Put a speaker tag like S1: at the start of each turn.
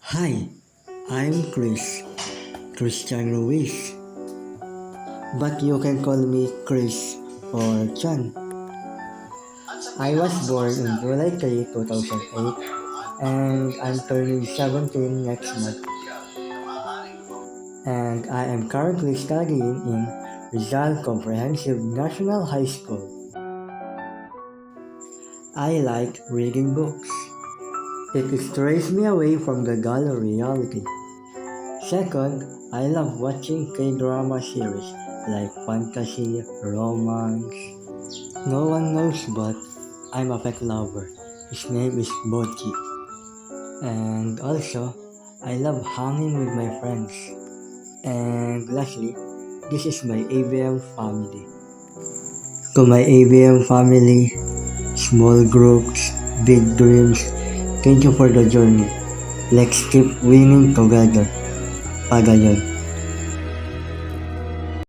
S1: Hi, I'm Christian Ruiz, but you can call me Chris or Chan. I was born on July 3, 2008, and I'm turning 17 next month, and I am currently studying in Rizal Comprehensive National High School. I like reading books. It strays me away from the dull reality. Second, I love watching K-drama series like fantasy, romance. No one knows, but I'm a pet lover. His name is Bochi. And also, I love hanging with my friends. And lastly, this is my ABM family. To my ABM family, small groups, big dreams, thank you for the journey. Let's keep winning together. Pagayon.